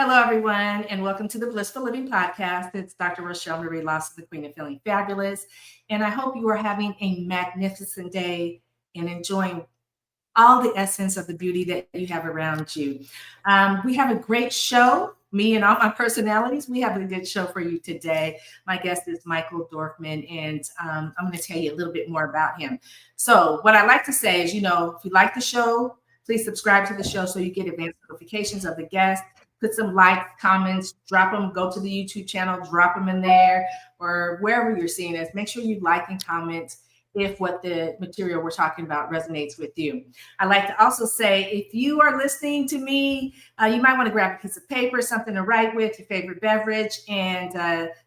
Hello, everyone, and welcome to the Blissful Living Podcast. It's Dr. Rochel Marie Lawson, the Queen of Feeling Fabulous. And I hope you are having a magnificent day and enjoying all the essence of the beauty that you have around you. We have a great show. Me and all my personalities, we have a good show for you today. My guest is Michael Dorfman, and I'm going to tell you a little bit more about him. So what I like to say is, if you like the show, please subscribe to the show so you get advanced notifications of the guest. Put some likes, comments, drop them, go to the YouTube channel, drop them in there, or wherever you're seeing us. Make sure you like and comment if what the material we're talking about resonates with you. I like to also say, if you are listening to me, you might want to grab a piece of paper, something to write with, your favorite beverage, and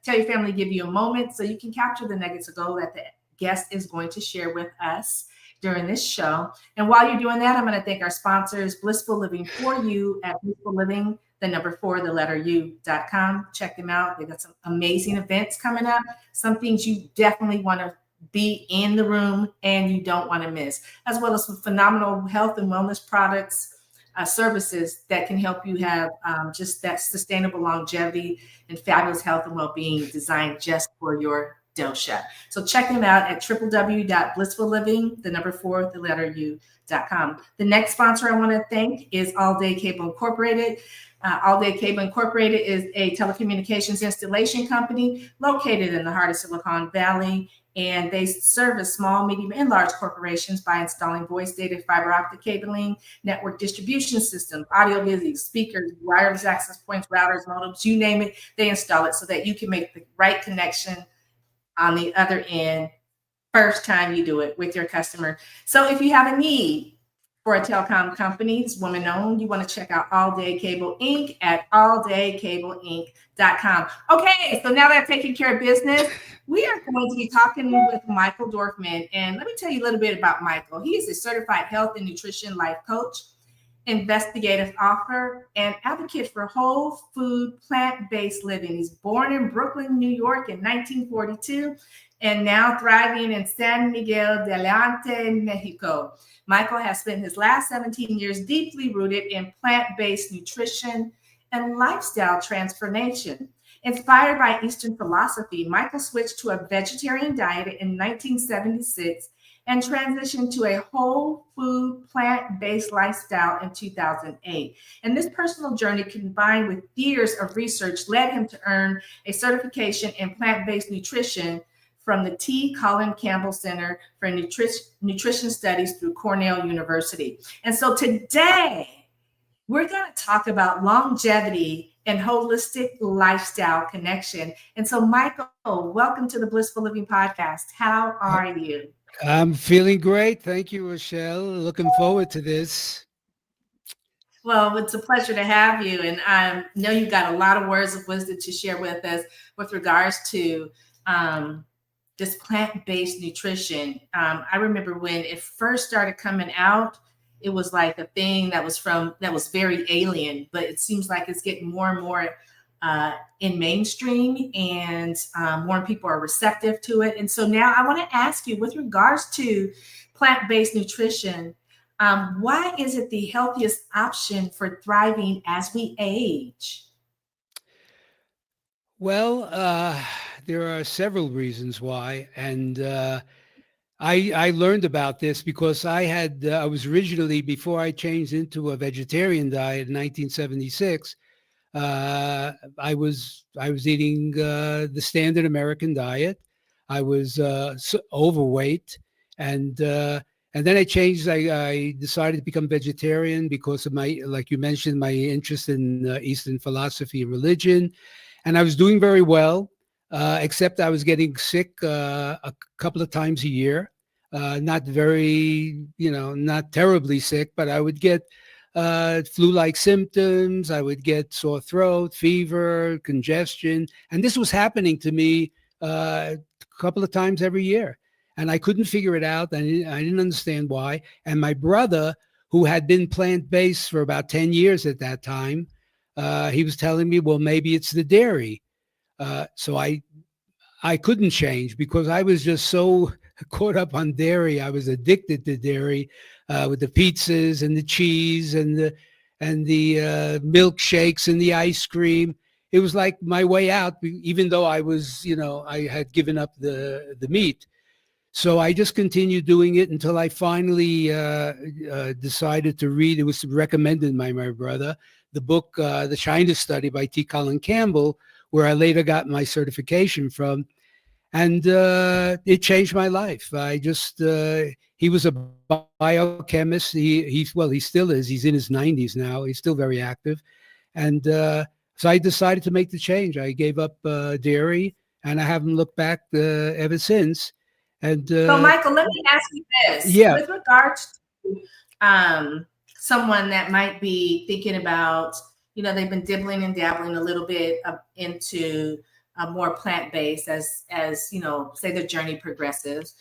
tell your family to give you a moment so you can capture the nuggets of gold that the guest is going to share with us during this show. And while you're doing that, I'm going to thank our sponsors, Blissful Living for You at Blissful Living, the number 4, the letter U.com. Check them out. They got some amazing events coming up, some things you definitely want to be in the room and you don't want to miss, as well as some phenomenal health and wellness products, services that can help you have just that sustainable longevity and fabulous health and well-being designed just for your dosha. So check them out at www.blissfulliving, the number 4, the letter U.com. The next sponsor I want to thank is All Day Cable Incorporated. All Day Cable Incorporated is a telecommunications installation company located in the heart of Silicon Valley, and they service small, medium, and large corporations by installing voice, data, fiber optic cabling, network distribution systems, audio visual speakers, wireless access points, routers, modems, you name it. They install it so that you can make the right connection on the other end first time you do it with your customer. So if you have a need for a telecom company, it's woman-owned, you want to check out All Day Cable Inc. at alldaycableinc.com. Okay, so now that I've taken care of business, we are going to be talking with Michael Dorfman. And let me tell you a little bit about Michael. He is a certified health and nutrition life coach, investigative author, and advocate for whole food, plant-based living. He's born in Brooklyn, New York in 1942, and now thriving in San Miguel de Allende, Mexico. Michael has spent his last 17 years deeply rooted in plant-based nutrition and lifestyle transformation. Inspired by Eastern philosophy, Michael switched to a vegetarian diet in 1976 and transitioned to a whole food, plant-based lifestyle in 2008. And this personal journey, combined with years of research, led him to earn a certification in plant-based nutrition from the T. Colin Campbell Center for Nutrition Studies through Cornell University. And so today, we're going to talk about longevity and holistic lifestyle connection. And so, Michael, welcome to the Blissful Living Podcast. How are you? I'm feeling great. Thank you, Rochelle. Looking forward to this. Well, it's a pleasure to have you. And I know you've got a lot of words of wisdom to share with us with regards to this plant-based nutrition. I remember when it first started coming out, it was like a thing that was very alien, but it seems like it's getting more and more in mainstream, and more people are receptive to it. And so now I want to ask you, with regards to plant-based nutrition, why is it the healthiest option for thriving as we age? Well, there are several reasons why, and I learned about this because I was originally, before I changed into a vegetarian diet in 1976, I was eating the standard American diet. I was overweight, and then I changed. I decided to become vegetarian because of like you mentioned, my interest in Eastern philosophy and religion, and I was doing very well, except I was getting sick a couple of times a year. Not very, not terribly sick, but I would get flu-like symptoms. I would get sore throat, fever, congestion. And this was happening to me a couple of times every year. And I couldn't figure it out. I didn't understand why. And my brother, who had been plant-based for about 10 years at that time, he was telling me, well, maybe it's the dairy. So I couldn't change because I was just so caught up on dairy. I was addicted to dairy with the pizzas and the cheese and and the milkshakes and the ice cream. It was like my way out, even though I was, I had given up the meat. So I just continued doing it until I finally decided to read. It was recommended by my brother, the book, The China Study by T. Colin Campbell, where I later got my certification from. And it changed my life. I just, he was a biochemist. He still is. He's in his 90s now. He's still very active. And so I decided to make the change. I gave up dairy, and I haven't looked back ever since. And so, Michael, let me ask you this. Yeah. With regards to someone that might be thinking about, they've been dibbling and dabbling a little bit into more plant-based as say their journey progresses.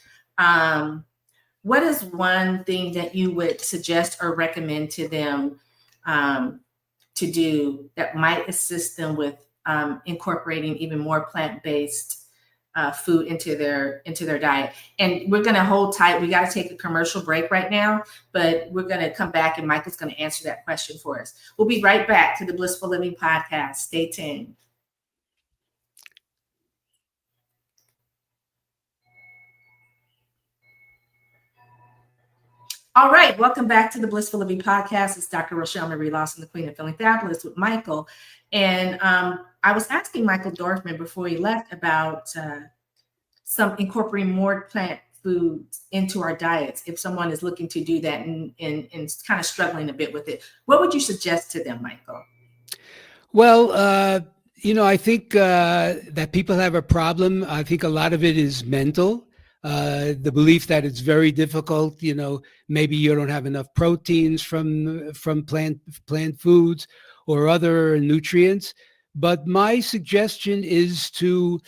What is one thing that you would suggest or recommend to them to do that might assist them with incorporating even more plant-based food into their diet? And we're going to hold tight. We got to take a commercial break right now, but we're going to come back and Michael's going to answer that question for us. We'll be right back to the Blissful Living Podcast. Stay tuned. All right, welcome back to the Blissful Living Podcast. It's Dr. Rochel Marie Lawson, the Queen of Feeling Fabulous, with Michael. And I was asking Michael Dorfman before he left about some incorporating more plant foods into our diets. If someone is looking to do that and kind of struggling a bit with it, what would you suggest to them, Michael? Well, I think that people have a problem. I think a lot of it is mental. The belief that it's very difficult, maybe you don't have enough proteins from plant foods or other nutrients. But my suggestion is to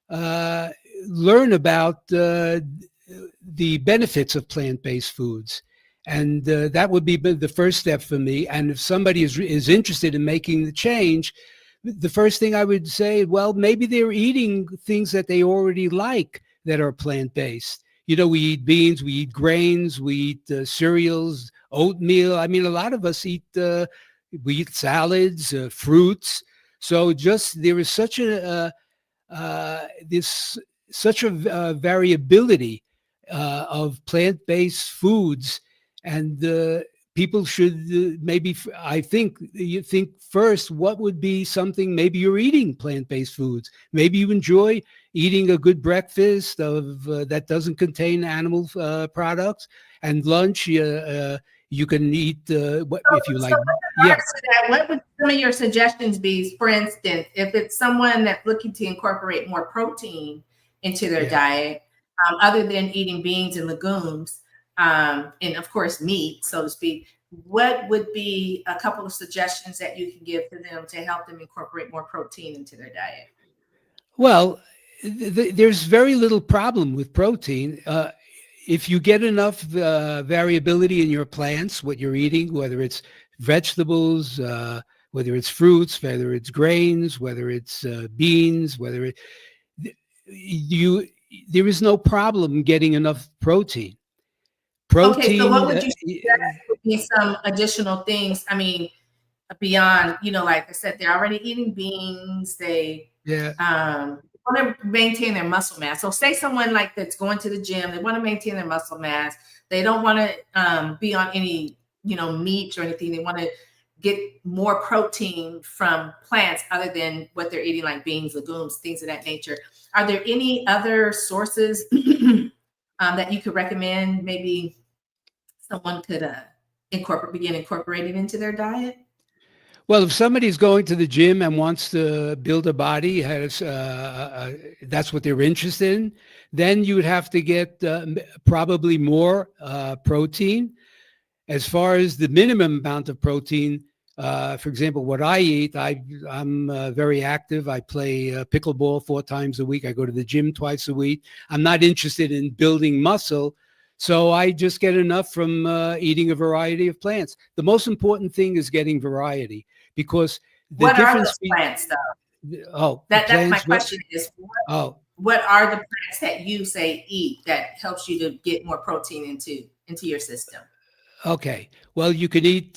learn about the benefits of plant-based foods. And that would be the first step for me. And if somebody is interested in making the change, the first thing I would say, well, maybe they're eating things that they already like that are plant-based. We eat beans, we eat grains, we eat cereals, oatmeal. I mean, a lot of us we eat salads, fruits. So there is such a variability of plant-based foods, and people should you think first, what would be something, maybe you're eating plant-based foods. Maybe you enjoy eating a good breakfast that doesn't contain animal products, and lunch, you can eat if you like. Yeah. What would some of your suggestions be? For instance, if it's someone that's looking to incorporate more protein into their diet, other than eating beans and legumes, and of course meat, so to speak, what would be a couple of suggestions that you can give to them to help them incorporate more protein into their diet? Well, there's very little problem with protein. If you get enough variability in your plants, what you're eating, whether it's vegetables, whether it's fruits, whether it's grains, whether it's beans, there is no problem getting enough protein. Okay, so what would you suggest would be some additional things? I mean, beyond, like I said, they're already eating beans. They want to maintain their muscle mass. So say someone that's going to the gym, they want to maintain their muscle mass. They don't want to be on any, meat or anything. They want to get more protein from plants other than what they're eating, like beans, legumes, things of that nature. Are there any other sources that you could recommend? Maybe someone could begin incorporating into their diet? Well, if somebody's going to the gym and wants to build a body, that's what they're interested in, then you would have to get probably more protein. As far as the minimum amount of protein, for example, what I eat, I'm very active. I play pickleball 4 times a week. I go to the gym twice a week. I'm not interested in building muscle, so I just get enough from eating a variety of plants. The most important thing is getting variety, because what are those plants, though? That's my question is, what are the plants that you say eat that helps you to get more protein into your system? Okay. Well, you can eat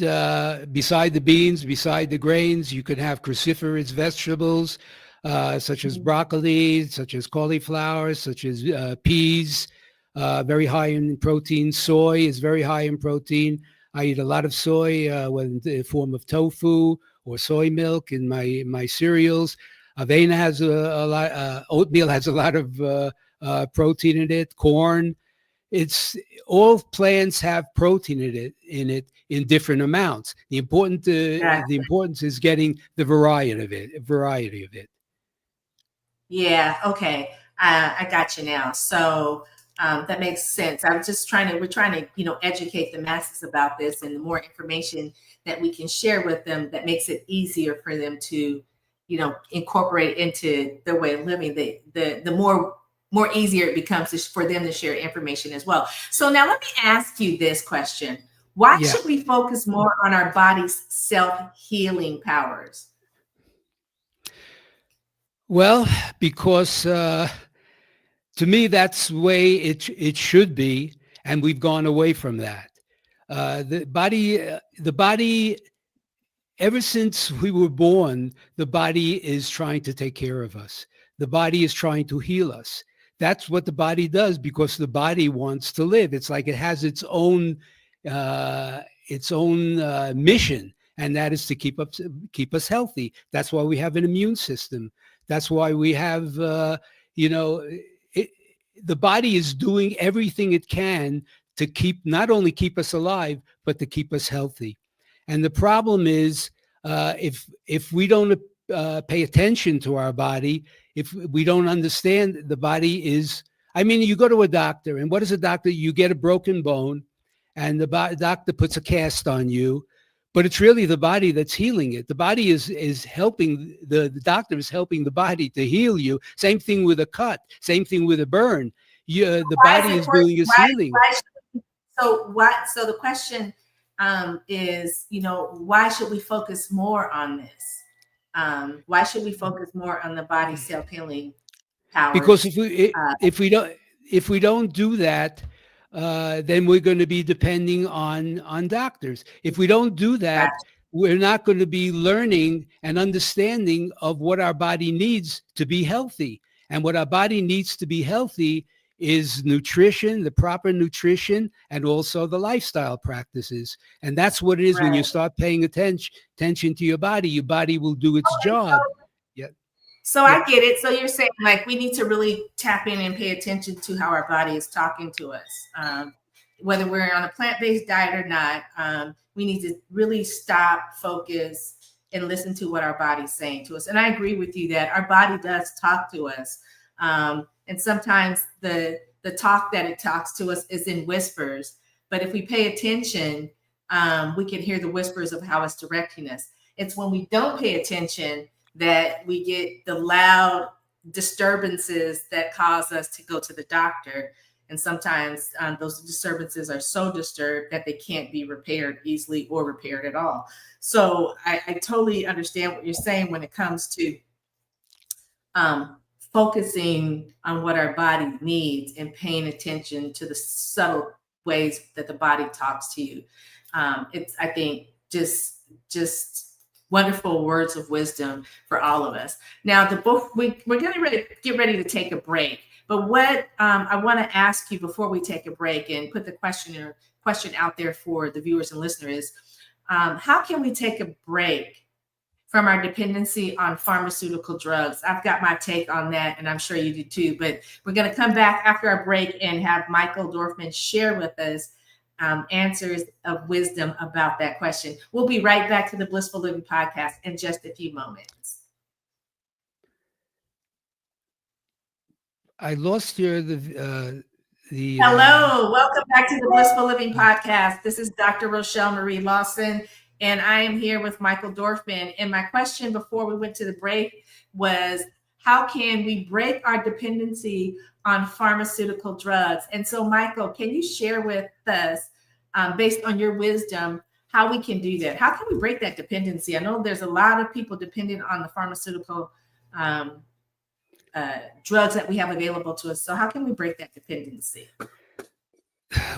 beside the beans, beside the grains. You can have cruciferous vegetables such as Mhm. broccoli, such as cauliflower, such as peas. Very high in protein. Soy is very high in protein. I eat a lot of soy, whether in the form of tofu or soy milk in my cereals. Avena has a lot. Oatmeal has a lot of protein in it. Corn. It's all plants have protein in different amounts. The importance is getting the variety of it. Yeah, okay. I got you now. So that makes sense. I'm just we're trying to, educate the masses about this, and the more information that we can share with them that makes it easier for them to, incorporate into their way of living, the more easier it becomes for them to share information as well. So now let me ask you this question. Why Yeah. should we focus more on our body's self-healing powers? Well, because to me that's the way it should be, and we've gone away from that. The body, ever since we were born, the body is trying to take care of us. The body is trying to heal us. That's what the body does because the body wants to live. It's like it has its own mission, and that is to keep us healthy. That's why we have an immune system. That's why we have, you know, it, the body is doing everything it can to not only keep us alive, but to keep us healthy. And the problem is, if we don't pay attention to our body, if we don't understand the body is, I mean, you go to a doctor, and what is a doctor? You get a broken bone, and the doctor puts a cast on you, but it's really the body that's healing it. The body is helping the doctor is helping the body to heal you. Same thing with a cut. Same thing with a burn. The Why is body it is important? doing its healing. So the question is, why should we focus more on this? Why should we focus more on the body's self-healing Because powers? Uh, if we don't do that, then we're going to be depending on doctors. If we don't do that, gotcha. we're not going to be learning and understanding of what our body needs to be healthy. And what our body needs to be healthy is nutrition, the proper nutrition, and also the lifestyle practices. And that's what it is. When you Right. start paying attention to your body will do its Okay, job. Yeah. so Yeah. I get it. So you're saying like we need to really tap in and pay attention to how our body is talking to us, whether we're on a plant-based diet or not. We need to really stop, focus, and listen to what our body's saying to us. And I agree with you that our body does talk to us, and sometimes the talk that it talks to us is in whispers. But if we pay attention, we can hear the whispers of how it's directing us. It's when we don't pay attention that we get the loud disturbances that cause us to go to the doctor. And sometimes those disturbances are so disturbed that they can't be repaired easily or repaired at all. So I totally understand what you're saying when it comes to um, focusing on what our body needs and paying attention to the subtle ways that the body talks to you. It's, I think, just wonderful words of wisdom for all of us. Now, the book we're getting ready get ready to take a break. But what I want to ask you before we take a break and put the question out there for the viewers and listeners is, how can we take a break from our dependency on pharmaceutical drugs? I've got my take on that, and I'm sure you do too. But we're going to come back after our break and have Michael Dorfman share with us answers of wisdom about that question. We'll be right back to the Blissful Living Podcast in just a few moments. I lost the Hello, welcome back to the Blissful Living Podcast. This is Dr. Rochel Marie Lawson, and I am here with Michael Dorfman. And my question before we went to the break was, how can we break our dependency on pharmaceutical drugs? And so, Michael, can you share with us, based on your wisdom, how we can do that? How can we break that dependency? I know there's a lot of people dependent on the pharmaceutical drugs that we have available to us. So how can we break that dependency?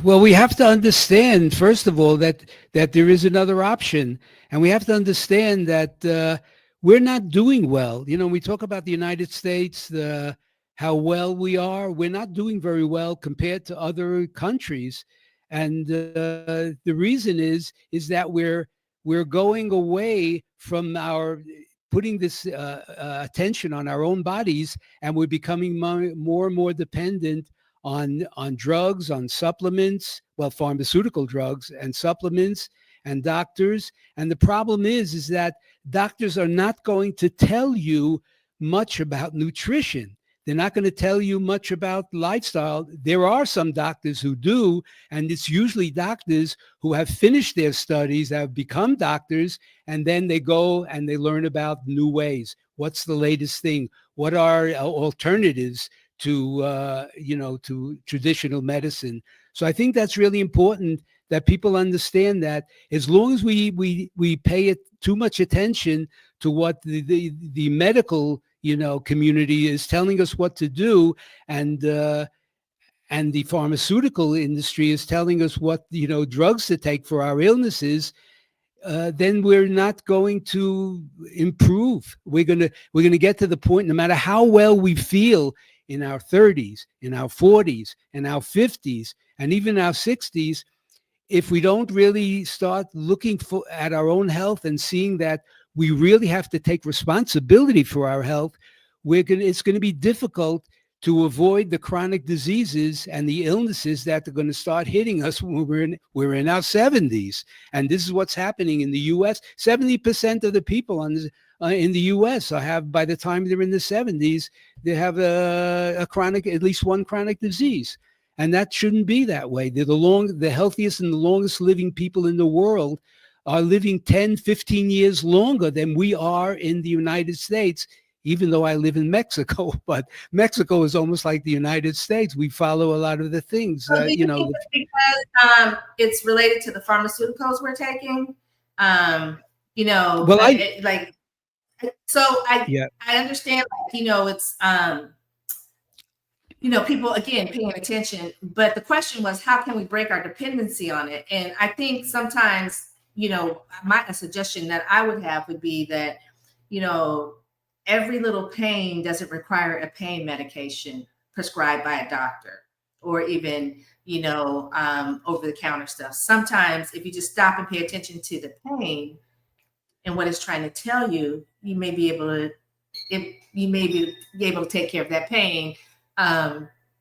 Well, we have to understand, first of all, that there is another option, and we have to understand that we're not doing well. We talk about the United States, how well we are. We're not doing very well compared to other countries, and the reason is that we're going away from our putting this attention on our own bodies, and we're becoming more and more dependent on drugs, on supplements, well, pharmaceutical drugs and supplements and doctors. And the problem is that doctors are not going to tell you much about nutrition. They're not going to tell you much about lifestyle. There are some doctors who do, and it's usually doctors who have finished their studies, have become doctors, and then they go and they learn about new ways. What's the latest thing? What are alternatives to traditional medicine? So I think that's really important that people understand that as long as we pay it too much attention to what the medical community is telling us what to do, and the pharmaceutical industry is telling us what drugs to take for our illnesses, then we're not going to improve. We're gonna get to the point, no matter how well we feel in our 30s, in our 40s, in our 50s, and even our 60s, if we don't really start looking at our own health and seeing that we really have to take responsibility for our health, it's going to be difficult to avoid the chronic diseases and the illnesses that are going to start hitting us when we're in our 70s. And this is what's happening in the U.S. 70% of the people in the U.S. by the time they're in the 70s, they have at least one chronic disease. And that shouldn't be that way. They're the healthiest and the longest living people in the world are living 10, 15 years longer than we are in the United States, even though I live in Mexico. But Mexico is almost like the United States. We follow a lot of the things. So do you think it's because it's related to the pharmaceuticals we're taking? Well, I understand, it's people, again, paying attention, but the question was, how can we break our dependency on it? And I think sometimes, a suggestion that I would have would be that, every little pain doesn't require a pain medication prescribed by a doctor, or even, over the counter stuff. Sometimes if you just stop and pay attention to the pain and what it's trying to tell you, you may be able to take care of that pain,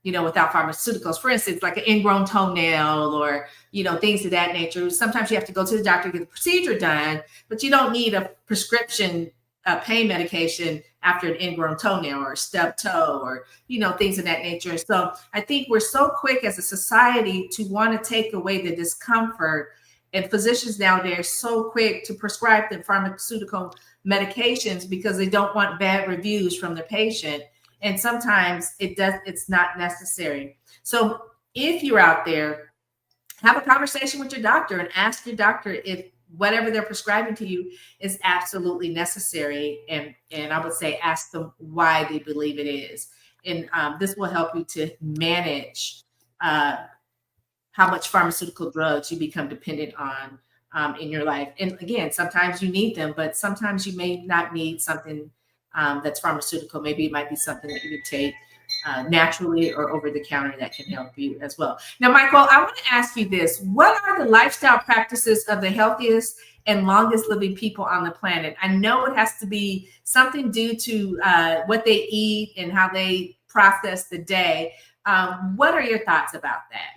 without pharmaceuticals. For instance, like an ingrown toenail or, things of that nature. Sometimes you have to go to the doctor to get the procedure done, but you don't need a prescription pain medication after an ingrown toenail or a stubbed toe or, things of that nature. So I think we're so quick as a society to want to take away the discomfort, and physicians nowadays are so quick to prescribe them pharmaceutical medications because they don't want bad reviews from the patient. And sometimes it's not necessary. So if you're out there, have a conversation with your doctor and ask your doctor if whatever they're prescribing to you is absolutely necessary. And I would say ask them why they believe it is. And this will help you to manage how much pharmaceutical drugs you become dependent on in your life. And again, sometimes you need them, but sometimes you may not need something that's pharmaceutical. Maybe it might be something that you could take naturally or over the counter that can help you as well. Now, Michael, I want to ask you this. What are the lifestyle practices of the healthiest and longest living people on the planet? I know it has to be something due to what they eat and how they process the day. What are your thoughts about that?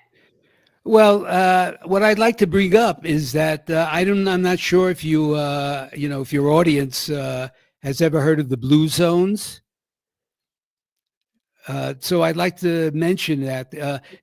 Well, what I'd like to bring up is that I'm not sure if if your audience has ever heard of the blue zones. So I'd like to mention that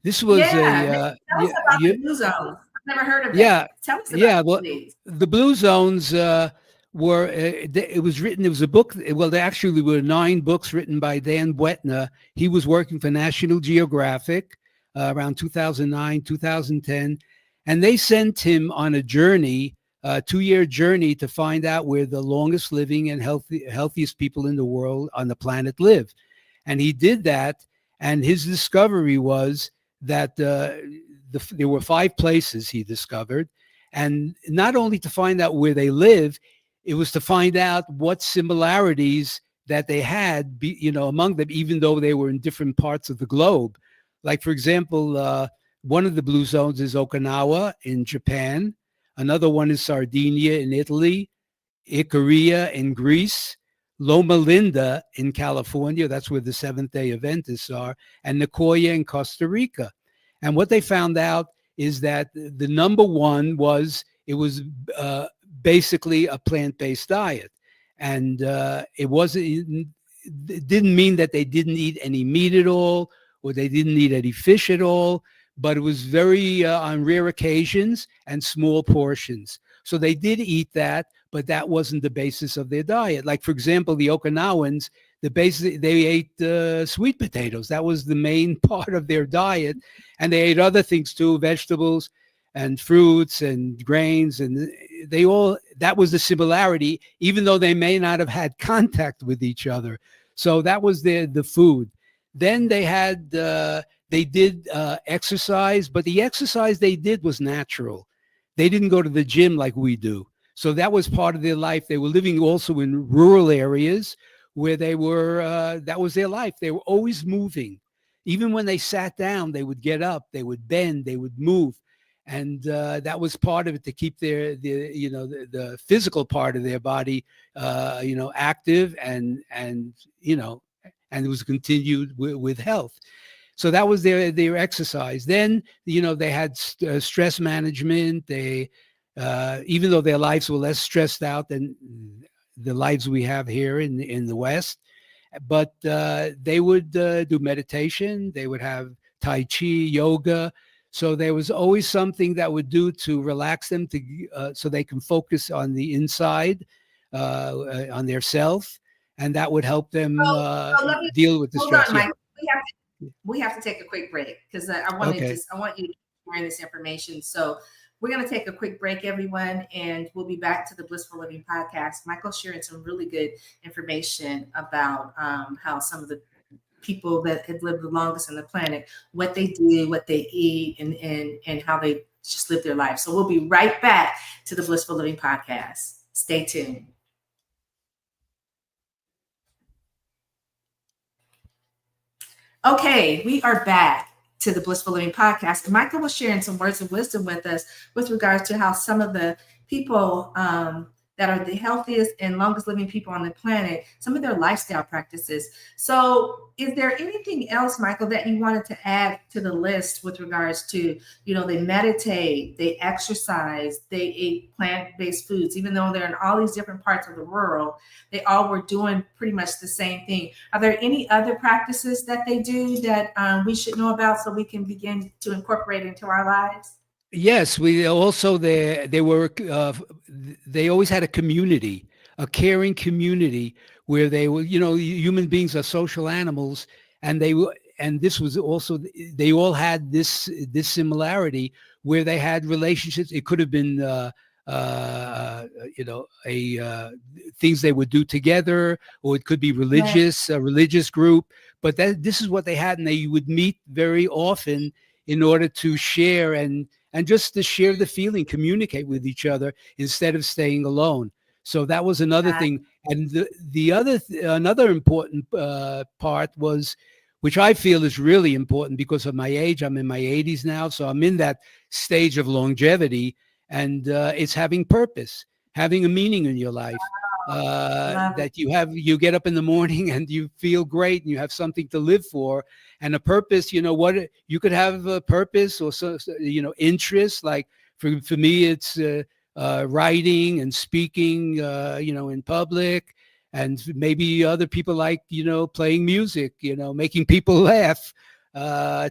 this was tell us about the blue zones. I've never heard of that. Tell us about these. The blue zones were, it was a book. Well, there actually were 9 books written by Dan Buettner. He was working for National Geographic around 2009, 2010. And they sent him on a journey, a 2-year journey to find out where the longest living and healthiest people in the world on the planet live. And he did that, and his discovery was that there were 5 places he discovered. And not only to find out where they live, it was to find out what similarities that they had, among them, even though they were in different parts of the globe. Like, for example, one of the blue zones is Okinawa in Japan. Another one is Sardinia in Italy, Ikaria in Greece, Loma Linda in California. That's where the Seventh-day Adventists are, and Nicoya in Costa Rica. And what they found out is that the number one was basically a plant-based diet. And it didn't mean that they didn't eat any meat at all, or they didn't eat any fish at all, but it was very on rare occasions and small portions. So they did eat that, but that wasn't the basis of their diet. Like, for example, the Okinawans, they ate sweet potatoes. That was the main part of their diet. And they ate other things too, vegetables and fruits and grains. And that was the similarity, even though they may not have had contact with each other. So that was the food. Then they did exercise, but the exercise they did was natural. They didn't go to the gym like we do. So that was part of their life. They were living also in rural areas where that was their life. They were always moving. Even when they sat down, they would get up, they would bend, they would move. And that was part of it, to keep the physical part of their body, active and it was continued with health. So that was their exercise. Then, they had stress management. They, even though their lives were less stressed out than the lives we have here in the West, but they would do meditation. They would have Tai Chi, yoga. So there was always something that would do to relax them, so they can focus on the inside, on their self, and that would help them deal with the stress. Hold on, Mike. We have to take a quick break, because I want you to share this information. So we're going to take a quick break, everyone, and we'll be back to the Blissful Living Podcast. Michael's sharing some really good information about how some of the people that have lived the longest on the planet, what they do, what they eat, and how they just live their life. So we'll be right back to the Blissful Living Podcast. Stay tuned. Okay, we are back to the Blissful Living Podcast. And Michael was sharing some words of wisdom with us with regards to how some of the people that are the healthiest and longest living people on the planet, some of their lifestyle practices. So is there anything else, Michael, that you wanted to add to the list with regards to, they meditate, they exercise, they ate plant-based foods, even though they're in all these different parts of the world, they all were doing pretty much the same thing. Are there any other practices that they do that we should know about so we can begin to incorporate into our lives? Yes, we also they always had a community, a caring community where they were, human beings are social animals, and they all had this similarity where they had relationships. It could have been things they would do together, or it could be religious, a religious group. But this is what they had, and they would meet very often in order to share and just to share the feeling, communicate with each other instead of staying alone. So that was another thing. And another important part was, which I feel is really important because of my age. I'm in my 80s now, so I'm in that stage of longevity, and it's having purpose, having a meaning in your life. That you get up in the morning and you feel great and you have something to live for, and a purpose. What you could have a purpose or interest. Like for me, it's writing and speaking, in public, and maybe other people like playing music, making people laugh,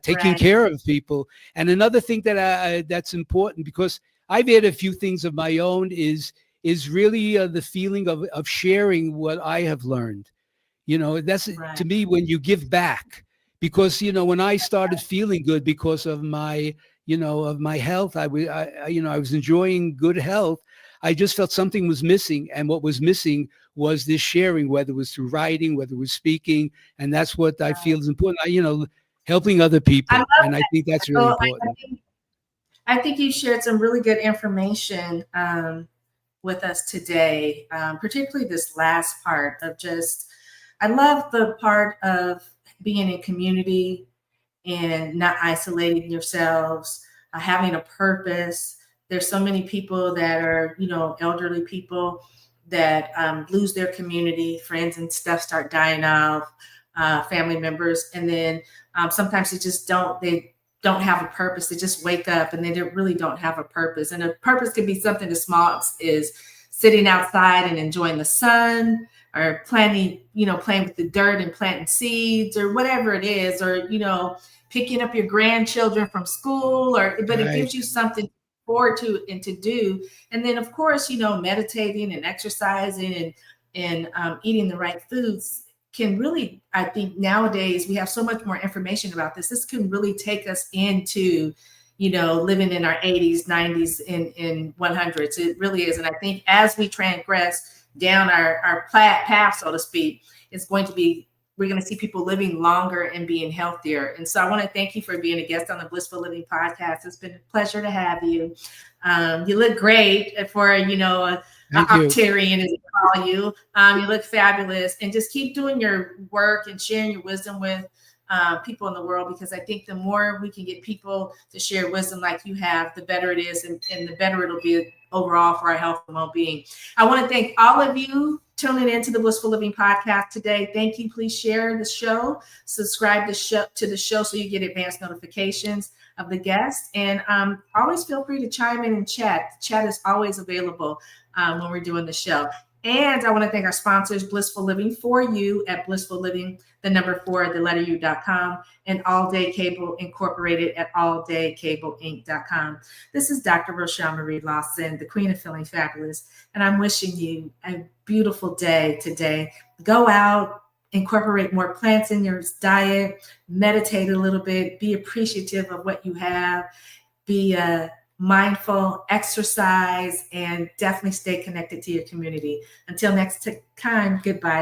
taking care of people. And another thing that's important, because I've had a few things of my own, is really the feeling of sharing what I have learned. That's to me when you give back, because when I started feeling good because of my of my health, I was enjoying good health. I just felt something was missing, and what was missing was this sharing, whether it was through writing, whether it was speaking, and that's what I feel is important. Helping other people, and I think that's really important. I think you shared some really good information with us today, particularly this last part of just, I love the part of being in community and not isolating yourselves, having a purpose. There's so many people that are, elderly people that lose their community, friends and stuff start dying off, family members. And then sometimes they don't have a purpose. They just wake up and they really don't have a purpose. And a purpose could be something as small as sitting outside and enjoying the sun, or playing with the dirt and planting seeds, or whatever it is, or, picking up your grandchildren from school, but it gives you something to look forward to and to do. And then of course, meditating and exercising and eating the right foods can really, I think nowadays we have so much more information about this. This can really take us into, living in our 80s, 90s, and 100s. It really is. And I think as we transgress down our path, so to speak, we're going to see people living longer and being healthier. And so I want to thank you for being a guest on the Blissful Living Podcast. It's been a pleasure to have you. You look great for, an Octarian, as we call you. You look fabulous, and just keep doing your work and sharing your wisdom with people in the world, because I think the more we can get people to share wisdom like you have, the better it is, and the better it'll be overall for our health and well-being. I want to thank all of you tuning into the Blissful Living Podcast today. Thank you. Please share the show, subscribe to the show so you get advanced notifications of the guests, and always feel free to chime in and chat. The chat is always available when we're doing the show. And I want to thank our sponsors, Blissful Living for You at Blissful Living, the number 4, the letter U.com, and All Day Cable Incorporated at alldaycableinc.com. This is Dr. Rochel Marie Lawson, the Queen of Feeling Fabulous, and I'm wishing you a beautiful day today. Go out, incorporate more plants in your diet, meditate a little bit, be appreciative of what you have, be mindful, exercise, and definitely stay connected to your community. Until next time, goodbye.